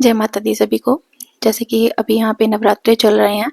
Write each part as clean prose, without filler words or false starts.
जय माता दी सभी को। जैसे कि अभी यहाँ पे नवरात्रे चल रहे हैं,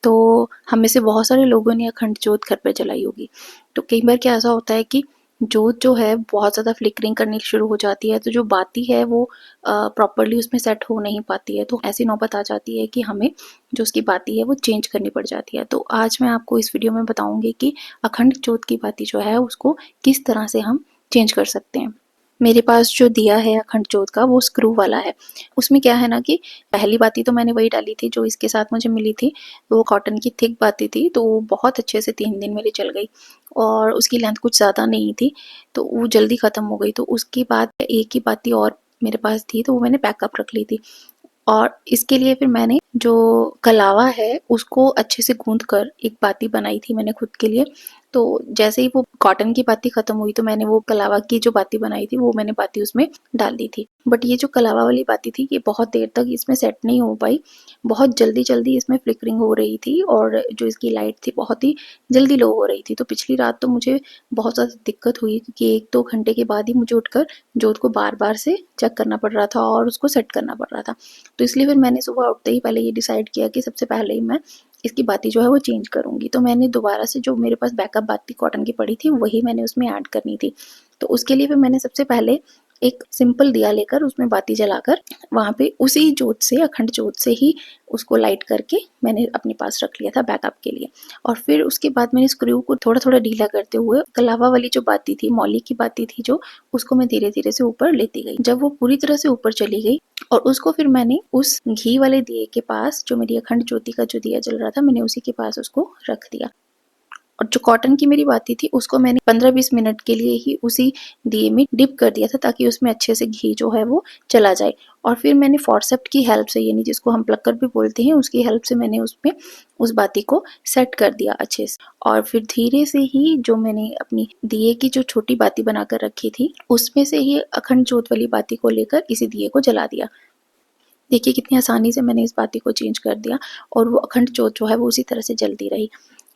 तो हम में से बहुत सारे लोगों ने अखंड जोत घर पर जलाई होगी। तो कई बार क्या ऐसा होता है कि जोत जो है बहुत ज़्यादा फ्लिकरिंग करनी शुरू हो जाती है, तो जो बाती है वो प्रॉपरली उसमें सेट हो नहीं पाती है। तो ऐसी नौबत आ जाती है कि हमें जो उसकी बाती है वो चेंज करनी पड़ जाती है। तो आज मैं आपको इस वीडियो में बताऊंगी कि अखंड जोत की बाती जो है उसको किस तरह से हम चेंज कर सकते हैं। मेरे पास जो दिया है अखंड जोत का वो स्क्रू वाला है। उसमें क्या है ना कि पहली बाती तो मैंने वही डाली थी जो इसके साथ मुझे मिली थी। वो कॉटन की थिक बाती थी, तो वो बहुत अच्छे से 3 दिन मेरी चल गई और उसकी लेंथ कुछ ज़्यादा नहीं थी, तो वो जल्दी ख़त्म हो गई। तो उसके बाद एक ही बाती और मेरे पास थी, तो वो मैंने बैकअप रख ली थी। और इसके लिए फिर मैंने जो कलावा है उसको अच्छे से गूंथ कर एक बाती बनाई थी मैंने खुद के लिए। तो जैसे ही वो कॉटन की बाती खत्म हुई तो मैंने वो कलावा की जो बाती बनाई थी वो मैंने बाती उसमें डाल दी थी। बट ये जो कलावा वाली बाती थी ये बहुत देर तक इसमें सेट नहीं हो पाई। बहुत जल्दी जल्दी इसमें फ्लिकरिंग हो रही थी और जो इसकी लाइट थी बहुत ही जल्दी लो हो रही थी। तो पिछली रात तो मुझे बहुत ज़्यादा दिक्कत हुई क्योंकि 1-2 घंटे के बाद ही मुझे उठकर जोत को बार बार से चेक करना पड़ रहा था और उसको सेट करना पड़ रहा था। तो इसलिए फिर मैंने सुबह उठते ही पहले ये डिसाइड किया कि सबसे पहले ही मैं इसकी बाती जो है वो चेंज करूँगी। तो मैंने दोबारा से जो मेरे पास बैकअप बाती कॉटन की पड़ी थी वही मैंने उसमें ऐड करनी थी। तो उसके लिए फिर मैंने सबसे पहले एक सिंपल दिया लेकर उसमें बाती जलाकर वहाँ पे उसी जोत से अखंड जोत से ही उसको लाइट करके मैंने अपने पास रख लिया था बैकअप के लिए। और फिर उसके बाद मैंने स्क्रू को थोड़ा थोड़ा ढीला करते हुए कलावा वाली जो बाती थी, मौली की बाती थी जो, उसको मैं धीरे धीरे से ऊपर लेती गई। जब वो पूरी तरह से ऊपर चली गई और उसको फिर मैंने उस घी वाले दिए के पास, जो मेरी अखंड ज्योति का जो दिया जल रहा था, मैंने उसी के पास उसको रख दिया। और जो कॉटन की मेरी बाती थी उसको मैंने 15-20 मिनट के लिए ही उसी दिए में डिप कर दिया था ताकि उसमें अच्छे से घी जो है वो चला जाए। और फिर मैंने फॉरसेप्ट की हेल्प से, यानी जिसको हम प्लक्कर भी बोलते हैं, उसकी हेल्प से मैंने उसमें उस बाती को सेट कर दिया अच्छे से। और फिर धीरे से ही जो मैंने अपनी दिए की जो छोटी बाती बनाकर रखी थी उसमें से ही अखंड जोत वाली बाती को लेकर इसी दिए को जला दिया। देखिए कितनी आसानी से मैंने इस बाती को चेंज कर दिया और वो अखंड जोत जो है वो उसी तरह से जलती रही।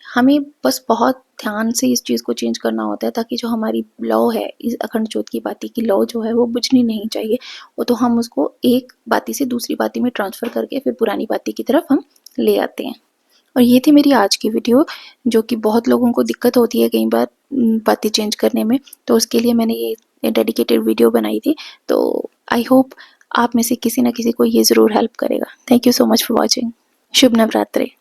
हमें बस बहुत ध्यान से इस चीज़ को चेंज करना होता है ताकि जो हमारी लौ है इस अखंड जोत की बाती की लौ जो है वो बुझनी नहीं चाहिए। वो तो हम उसको एक बाती से दूसरी बाती में ट्रांसफ़र करके फिर पुरानी बाती की तरफ हम ले आते हैं। और ये थी मेरी आज की वीडियो, जो कि बहुत लोगों को दिक्कत होती है कई बार बाती चेंज करने में, तो उसके लिए मैंने ये डेडिकेटेड वीडियो बनाई थी। तो आई होप आप में से किसी न किसी को ये ज़रूर हेल्प करेगा। Thank you so much for watching. Shubh Navratri.